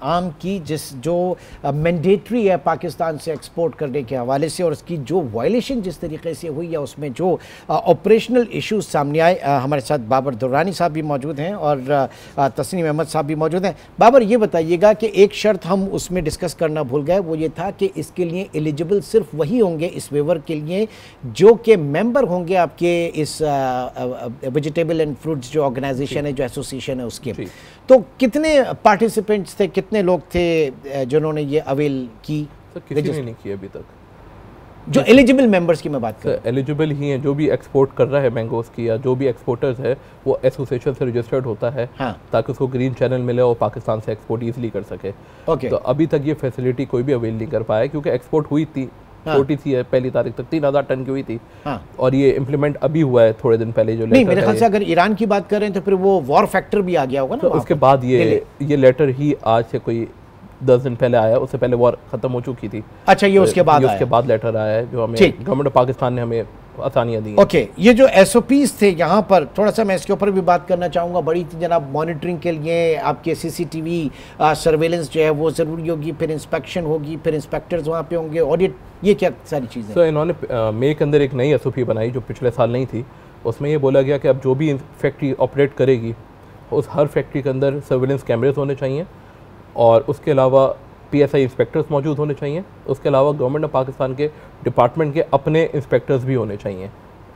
आम की जो मैंडेटरी है पाकिस्तान से एक्सपोर्ट करने के हवाले से, और उसकी जो वायलेशन जिस तरीके से हुई या उसमें जो ऑपरेशनल इश्यूज सामने आए। हमारे साथ बाबर दुर्रानी साहब भी मौजूद हैं और तस्नीम अहमद साहब भी मौजूद हैं। बाबर, ये बताइएगा कि एक शर्त हम उसमें डिस्कस करना भूल गए, वो ये था कि इसके लिए एलिजिबल सिर्फ वही होंगे इस वेवर के लिए जो कि मेंबर होंगे आपके इस वेजिटेबल एंड फ्रूट्स जो ऑर्गेनाइजेशन है, जो एसोसिएशन है उसके। तो कितने पार्टिसिपेंट्स थे, कितने लोग थे जिन्होंने ये अवेल की? किसी ने नहीं की अभी तक। जो एलिजिबल मेंबर्स की मैं बात कर रहा हूं, एलिजिबल ही हैं। जो भी एक्सपोर्ट कर रहा है मैंगोस की या जो भी एक्सपोर्टर्स है वो एसोसिएशन से रजिस्टर्ड होता है। हाँ। ताकि उसको ग्रीन चैनल मिले और पाकिस्तान से एक्सपोर्ट ईजिली कर सके। तो अभी तक ये फैसिलिटी कोई भी अवेल नहीं कर पाया क्योंकि एक्सपोर्ट हुई थी, छोटी सी है, पहली तारीख तक 3000 टन की हुई थी। हाँ। और ये इम्प्लीमेंट अभी हुआ है थोड़े दिन पहले। जो नहीं, मेरे ख्याल से अगर ईरान की बात करें तो फिर वो वॉर फैक्टर भी आ गया होगा ना। तो उसके बाद ये लेटर ही आज से कोई 10 दिन पहले आया, उससे पहले वॉर खत्म हो चुकी थी। अच्छा, ये उसके बाद लेटर आया है जो हमें गवर्नमेंट ऑफ पाकिस्तान ने हमें आसानियां दी। ओके, ये जो एसओपीज थे यहाँ पर थोड़ा सा मैं इसके ऊपर भी बात करना चाहूँगा। बड़ी जनाब मॉनिटरिंग के लिए आपके सीसीटीवी सर्वेलेंस जो है वो ज़रूरी होगी, फिर इंस्पेक्शन होगी, फिर इंस्पेक्टर्स वहाँ पे होंगे, ऑडिट, ये क्या सारी चीज़ें। तो इन्होंने मई के अंदर एक नई एसओपी बनाई जो पिछले साल नहीं थी। उसमें ये बोला गया कि अब जो भी फैक्ट्री ऑपरेट करेगी उस हर फैक्ट्री के अंदर सर्वेलेंस कैमरेज होने चाहिए और उसके अलावा पीएसआई इंस्पेक्टर्स मौजूद होने चाहिए। उसके अलावा गवर्नमेंट ऑफ पाकिस्तान के डिपार्टमेंट के अपने इंस्पेक्टर्स भी होने चाहिए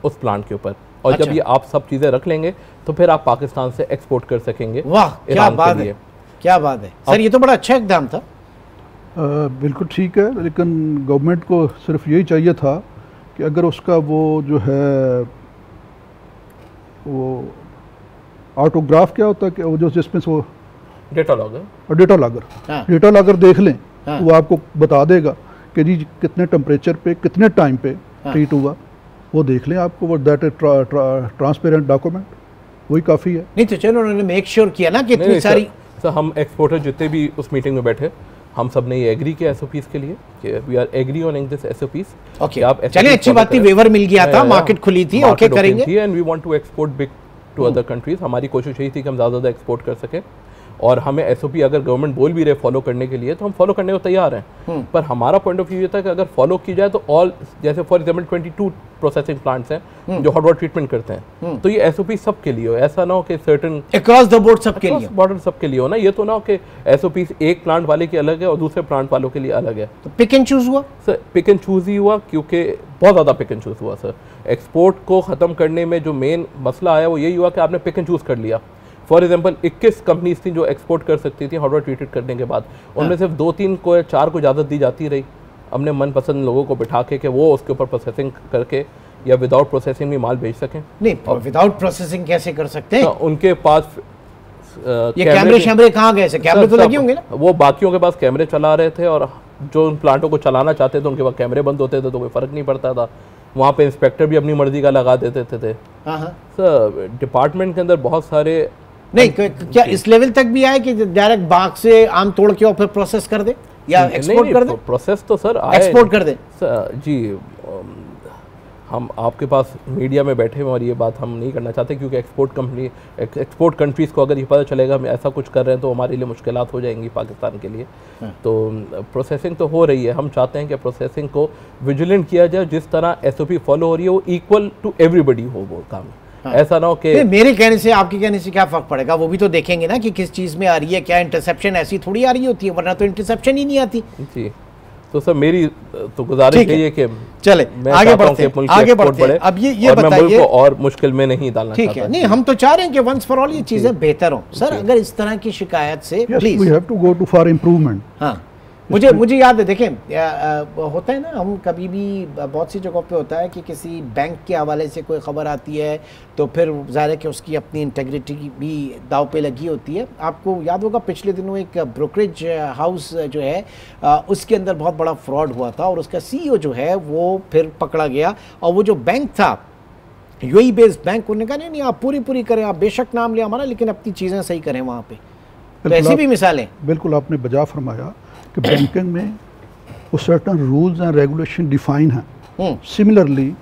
उस प्लांट के ऊपर। और जब ये आप सब चीज़ें रख लेंगे तो फिर आप पाकिस्तान से एक्सपोर्ट कर सकेंगे। वाह, क्या बात है, क्या बात है सर, ये तो बड़ा अच्छा इक़दाम था। बिल्कुल ठीक है, लेकिन गवर्नमेंट को सिर्फ यही चाहिए था कि अगर उसका वो जो है वो ऑटोग्राफ क्या होता है कि वो जो जिसमें वो डेटा लॉगर और डेटा लॉगर देख लें। हाँ। वो आपको बता देगा कि जी कितने टेम्परेचर पे कितने टाइम पे ट्रीट हुआ, वो देख लें आपको। वो दैट इज ट्रांसपेरेंट डॉक्यूमेंट, वही काफ़ी है। नहीं तो चलो उन्होंने मेक श्योर किया ना कि इतनी सारी। सर हम एक्सपोर्टर जितने भी उस मीटिंग में बैठे हम सब ने ये एग्री किया एसओपीज के लिए कि we are agree on this SOPs. Okay, आप चलिए अच्छी बात थी, वेवर मिल गया था, मार्केट खुली थी, ओके करेंगे and we want to export big to other countries. हमारी कोशिश यही थी कि हम ज़्यादा एक्सपोर्ट कर सकें और हमें एसओपी अगर गवर्नमेंट बोल भी रहे फॉलो करने के लिए तो हम फॉलो करने को तैयार हैं। पर हमारा पॉइंट ऑफ व्यू ये था कि अगर फॉलो की जाए तो ऑल, जैसे फॉर एग्जांपल 22 प्रोसेसिंग प्लांट्स हैं जो हॉट वाटर ट्रीटमेंट करते हैं, तो ये एसओपी सबके लिए हो। ऐसा ना हो कि सर्टेन अक्रॉस द बोर्ड सबके लिए, बॉर्डर सबके लिए हो ना। ये तो ना हो कि एसओपी एक प्लांट वाले की अलग है और दूसरे प्लांट वालों के लिए अलग है। तो पिक एंड चूज हुआ सर, पिक एंड चूज ही हुआ क्योंकि बहुत ज़्यादा पिक एंड चूज हुआ सर। एक्सपोर्ट को ख़त्म करने में जो मेन मसला आया वो यही हुआ कि आपने पिक एंड चूज कर लिया। फॉर एग्जाम्पल 21 कंपनीज थी जो एक्सपोर्ट कर सकती थी हॉट वाटर ट्रीटेड करने के बाद, उनमें सिर्फ 2-3 को या 4 को इजाज़त दी जाती रही। हमने मनपसंद लोगों को बिठा के कि वो उसके ऊपर प्रोसेसिंग करके या विदाउट प्रोसेसिंग भी माल भेज सकें। नहीं, विदाउट प्रोसेसिंग कैसे कर सकते हैं? उनके पास ये कैमरे कहाँ गए? कैमरे तो लगे होंगे ना। वो बाकियों के पास कैमरे चला रहे थे और जो उन प्लांटों को चलाना चाहते थे उनके पास कैमरे बंद होते थे तो कोई फ़र्क नहीं पड़ता था। वहाँ पे इंस्पेक्टर भी अपनी मर्जी का लगा देते थे। सर डिपार्टमेंट के अंदर बहुत सारे नहीं, क्या इस लेवल तक भी आए कि डायरेक्ट बाग से आम तोड़ के और फिर प्रोसेस कर दे या एक्सपोर्ट कर दे? प्रोसेस तो सर एक्सपोर्ट कर दे जी। हम आपके पास मीडिया में बैठे हैं और ये बात हम नहीं करना चाहते क्योंकि एक्सपोर्ट कंट्रीज़ को अगर ये पता चलेगा हम ऐसा कुछ कर रहे हैं तो हमारे लिए मुश्किलात हो जाएंगी पाकिस्तान के लिए। तो प्रोसेसिंग तो हो रही है। हम चाहते हैं कि प्रोसेसिंग को विजिलेंट किया जाए, जिस तरह एसओपी फॉलो हो रही है वो इक्वल टू एवरीबडी हो वो काम। ऐसा ना हो कि मेरे कहने से आपके कहने से क्या फर्क पड़ेगा, वो भी तो देखेंगे ना कि किस चीज़ में आ रही है, क्या इंटरसेप्शन ऐसी थोड़ी आ रही होती है, वरना तो इंटरसेप्शन ही नहीं आती जी। तो सर मेरी तो गुजारिश है कि चले आगे बढ़ते हैं। अब ये बताइए और मुश्किल में नहीं डालना। ठीक है, नहीं हम तो चाह रहे हैं कि वंस फॉर ऑल ये चीजें बेहतर हो। सर अगर इस तरह की शिकायत से please we have to go to for improvement. हाँ, मुझे याद है, देखें होता है ना, हम कभी भी बहुत सी जगहों पे होता है कि किसी बैंक के हवाले से कोई ख़बर आती है तो फिर ज़ाहिर है कि उसकी अपनी इंटेग्रिटी भी दाव पे लगी होती है। आपको याद होगा पिछले दिनों एक ब्रोकरेज हाउस जो है उसके अंदर बहुत बड़ा फ्रॉड हुआ था और उसका CEO जो है वो फिर पकड़ा गया और वो जो बैंक था यूएई बेस्ड बैंक, उन्होंने कहा नहीं आप पूरी करें, आप बेशक नाम लें हमारा लेकिन अपनी चीज़ें सही करें वहाँ पे। तो ऐसी भी मिसालें बिल्कुल आपने बजा फरमाया कि बैंकिंग में वो certain rules and regulation define हैं। सिमिलरली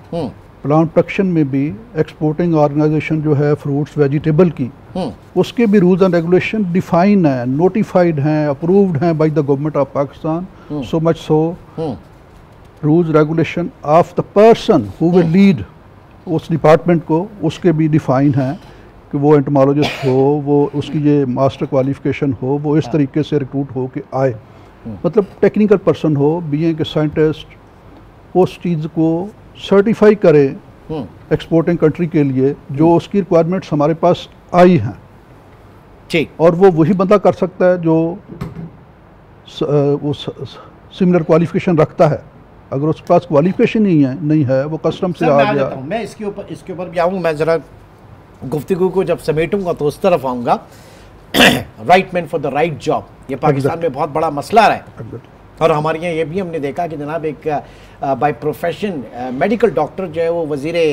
प्लांट प्रोडक्शन में भी एक्सपोर्टिंग ऑर्गेनाइजेशन जो है फ्रूट्स वेजिटेबल की, उसके भी रूल्स एंड रेगुलेशन डिफाइन हैं, नोटिफाइड हैं, अप्रूव्ड हैं by the government of Pakistan. So much so rules regulation of the person who will lead उस डिपार्टमेंट को, उसके भी डिफाइन हैं कि वो एंटोमोलॉजिस्ट हो, वो उसकी ये मास्टर क्वालिफिकेशन हो, वो इस तरीके से रिक्रूट हो के आए, मतलब टेक्निकल पर्सन हो, बीए के साइंटिस्ट उस चीज़ को सर्टिफाई करे एक्सपोर्टिंग कंट्री के लिए जो उसकी रिक्वायरमेंट्स हमारे पास आई हैं। ठीक, और वो वही बंदा कर सकता है जो वो सिमिलर क्वालिफिकेशन रखता है। अगर उसके पास क्वालिफिकेशन नहीं है वो कस्टम से आ गया। मैं इसके ऊपर भी आऊँ, मैं ज़रा गुफ्तगू को जब समेटूंगा तो उस तरफ आऊँगा। Right man for the right job, ये पाकिस्तान में बहुत बड़ा मसला रहा है। और हमारे यहाँ ये भी हमने देखा कि जनाब एक बाय प्रोफेशन मेडिकल डॉक्टर जो है वो वज़ीरे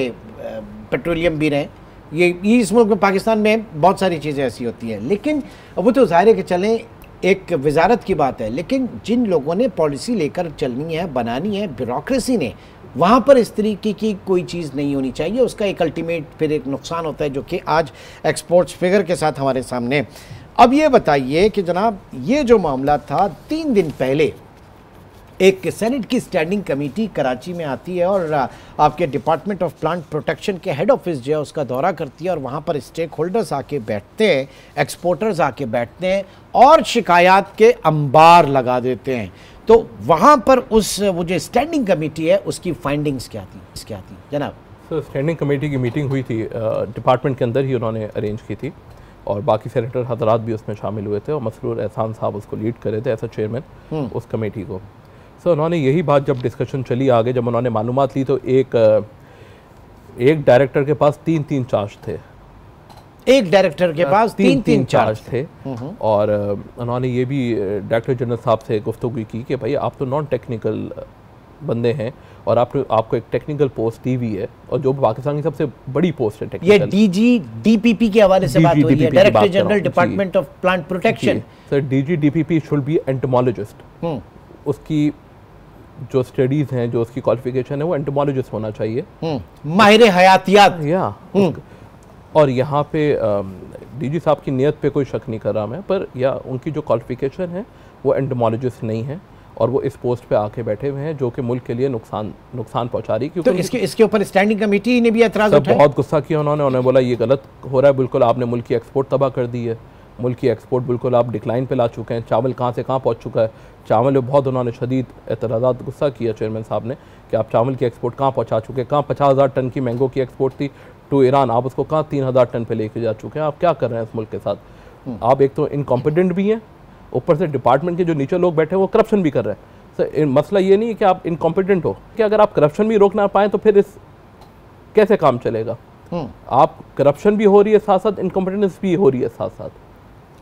पेट्रोलियम भी रहे। ये इस मुल्क में पाकिस्तान में बहुत सारी चीज़ें ऐसी होती हैं, लेकिन वो तो ज़ाहिर है कि चलें एक वजारत की बात है, लेकिन जिन लोगों ने पॉलिसी लेकर चलनी है, बनानी है, ब्यूरोक्रेसी ने, वहाँ पर इस तरीके की कोई चीज़ नहीं होनी चाहिए। उसका एक अल्टीमेट फिर एक नुकसान होता है जो कि आज एक्सपोर्ट्स फिगर के साथ हमारे सामने। अब ये बताइए कि जनाब ये जो मामला था 3 दिन पहले एक सेनेट की स्टैंडिंग कमेटी कराची में आती है और आपके डिपार्टमेंट ऑफ प्लांट प्रोटेक्शन के हेड ऑफिस जो है उसका दौरा करती है और वहाँ पर स्टेक होल्डर्स आके बैठते हैं, एक्सपोर्टर्स आके बैठते हैं और शिकायत के अंबार लगा देते हैं। तो वहाँ पर वो जो स्टैंडिंग कमेटी है उसकी फाइंडिंग्स क्या थी जनाब? सर, स्टैंडिंग कमेटी की मीटिंग हुई थी, डिपार्टमेंट के अंदर ही उन्होंने अरेंज की थी और बाकी सेनेटर हजरात भी उसमें शामिल हुए थे और मसरूर एहसान साहब उसको लीड कर रहे थे एज चेयरमैन उस कमेटी को। सो उन्होंने यही बात जब डिस्कशन चली आगे, जब उन्होंने मालूमात ली तो एक डायरेक्टर के पास 3 चार्ज थे। एक डायरेक्टर के पास 3 चार्ज थे। और उन्होंने ये भी डायरेक्टर जनरल साहब से गुफ्तगू की कि भाई आप तो नॉन टेक्निकल बंदे हैं और आपको एक टेक्निकल पोस्ट दी हुई है और जो पाकिस्तान की सबसे बड़ी पोस्ट है टेक्निकल। ये डीजी डीपीपी के हवाले से बात हुई है, director general department of plant protection. Sir, DG DPP should be entomologist. उसकी जो स्टडीज हैं, जो उसकी क्वालिफिकेशन है वो एंटोमोलॉजिस्ट होना चाहिए, माहिर हयातियात। और यहाँ पे डीजी साहब की नीयत पे कोई शक नहीं कर रहा मैं, पर या उनकी जो क्वालिफिकेशन है वो एंटोमोलॉजिस्ट नहीं है और वो इस पोस्ट पे आके बैठे हुए हैं जो कि मुल्क के लिए नुकसान पहुंचा रही है। तो इसके ऊपर स्टैंडिंग कमेटी ने भी एतराज़ उठाया, बहुत गुस्सा किया उन्होंने बोला ये गलत हो रहा है, बिल्कुल आपने मुल्क की एक्सपोर्ट तबाह कर दी है, मुल्क की एक्सपोर्ट बिल्कुल आप डिक्लाइन पे ला चुके हैं, चावल कहाँ से कहाँ पहुँच चुका है, चावल में बहुत उन्होंने शदीद एतराज़ात गुस्सा किया चेयरमैन साहब ने कि आप चावल की एक्सपोर्ट कहाँ पहुँचा चुके हैं, कहाँ 50,000 टन की मैंगो की एक्सपोर्ट थी टू ईरान, आप उसको कहाँ 3,000 टन पे लेके जा चुके हैं, आप क्या कर रहे हैं इस मुल्क के साथ? आप एक तो इनकॉम्पिटेंट भी हैं, ऊपर से डिपार्टमेंट के जो नीचे लोग बैठे हैं वो करप्शन भी कर रहे हैं। सर, मसला ये नहीं है कि आप इनकॉम्पिटेंट हो, कि अगर आप करप्शन भी रोक ना पाएँ तो फिर कैसे काम चलेगा? आप करप्शन भी हो रही है साथ साथ, इनकॉम्पिटेंस भी हो रही है साथ साथ।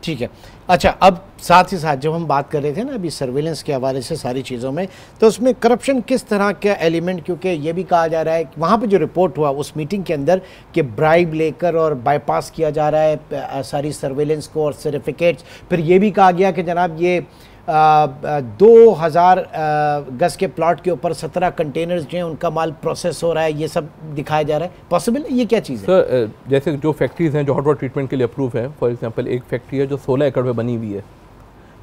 ठीक है, अच्छा, अब साथ ही साथ जब हम बात कर रहे थे ना अभी सर्वेलेंस के हवाले से सारी चीज़ों में, तो उसमें करप्शन किस तरह का एलिमेंट, क्योंकि ये भी कहा जा रहा है कि वहाँ पे जो रिपोर्ट हुआ उस मीटिंग के अंदर कि ब्राइब लेकर और बाईपास किया जा रहा है सारी सर्वेलेंस को और सर्टिफिकेट्स। फिर ये भी कहा गया कि जनाब ये 2000 गज के प्लॉट के ऊपर 17 कंटेनर्स जो हैं उनका माल प्रोसेस हो रहा है, ये सब दिखाया जा रहा है। पॉसिबल है? ये क्या चीज़ है? सर, जैसे जो फैक्ट्रीज़ हैं जो हॉट वाटर ट्रीटमेंट के लिए अप्रूव है, फॉर एग्जांपल एक फैक्ट्री है जो 16 एकड़ पे बनी हुई है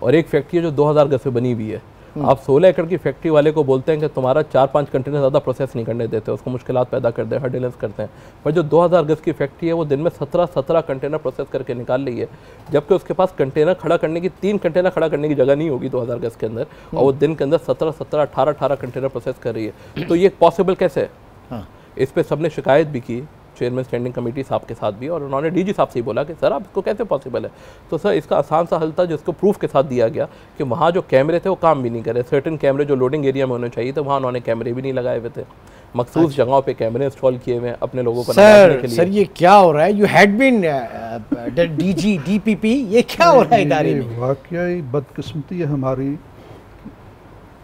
और एक फैक्ट्री है जो 2000 गज पे बनी हुई है। आप 16 एकड़ की फैक्ट्री वाले को बोलते हैं कि तुम्हारा 4-5 कंटेनर ज़्यादा प्रोसेस नहीं करने देते, उसको मुश्किलात पैदा करते हैं, हर्डल्स करते हैं। पर जो 2000 गज की फैक्ट्री है वो दिन में 17 कंटेनर प्रोसेस करके निकाल रही है, जबकि उसके पास कंटेनर खड़ा करने की 3 कंटेनर खड़ा करने की जगह नहीं होगी 2000 गज के अंदर, और वो दिन के अंदर 17, 18 कंटेनर प्रोसेस कर रही है। तो ये पॉसिबल कैसे है? इस पर सबने शिकायत भी की चेयरमैन स्टैंडिंग कमेटी साहब के साथ भी, और उन्होंने डीजी साहब से ही बोला कि सर आप इसको कैसे पॉसिबल है? तो सर इसका आसान सा हल था जिसको प्रूफ के साथ दिया गया कि वहाँ जो कैमरे थे वो काम भी नहीं करे। सर्टेन कैमरे जो लोडिंग एरिया में होने चाहिए थे वहाँ उन्होंने कैमरे भी नहीं लगाए हुए थे, मखसूस जगहों पे कैमरे इंस्टॉल किए हुए हैं अपने लोगों को नवाजने के लिए। सर ये क्या हो रहा है? You had been DG DPP, ये क्या हो रहा है इदारे में? वाकई बदकिस्मती है हमारी,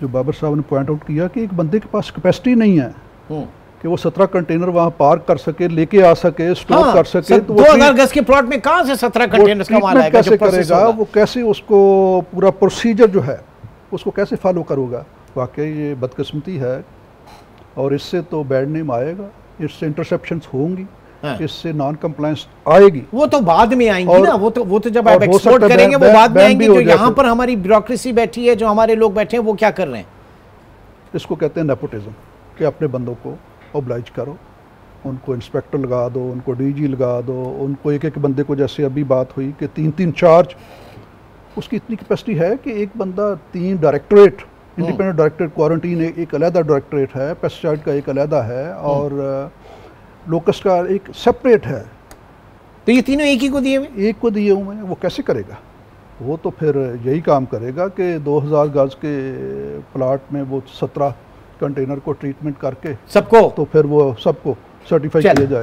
जो बाबर साहब ने पॉइंट आउट किया कि एक बंदे के पास कैपेसिटी नहीं है कि वो 17 कंटेनर वहाँ पार्क कर सके, लेके आ सके, स्टोर कर सके। तो 2000 गज के प्लॉट में कहाँ से 17 कंटेनर का माल आएगा? कैसे करेगा वो? कैसे उसको पूरा प्रोसीजर जो है उसको कैसे फॉलो करूँगा? वाकई ये बदकिस्मती है और इससे तो बैड नेम आएगा। इससे इंटरसेप्शंस होंगी, हाँ। इससे नॉन कंप्लायंस आएगी। वो तो बाद में आएंगी और, ना, वो तो जब आप हो एक्सपोर्ट सकता है करेंगे वो बाद में आएंगे। जो जाए यहाँ पर हमारी ब्यूरोक्रेसी बैठी है, जो हमारे लोग बैठे हैं, वो क्या कर रहे हैं? इसको कहते हैं नेपोटिज्म, कि अपने बंदों को ऑब्लाइज करो, उनको इंस्पेक्टर लगा दो, उनको डीजी लगा दो, उनको एक एक बंदे को, जैसे अभी बात हुई कि 3-3 चार्ज, उसकी इतनी कैपेसिटी है कि एक बंदा 3 डायरेक्टरेट, इंडिपेंडेंट डायरेक्टरेट, क्वारंटीन एक अलहदा डायरेक्टरेट है, पेस्टिसाइड का एक अलहदा है, और लोकस्ट का एक सेपरेट है। तो ये तीनों एक ही को दिए हुए? एक को दिए हुए हैं, वो कैसे करेगा? वो तो फिर यही काम करेगा कि 2000 गज के प्लाट में वो 17 कंटेनर को ट्रीटमेंट करके सबको, तो फिर वो सबको सर्टिफाई किया जाएगा।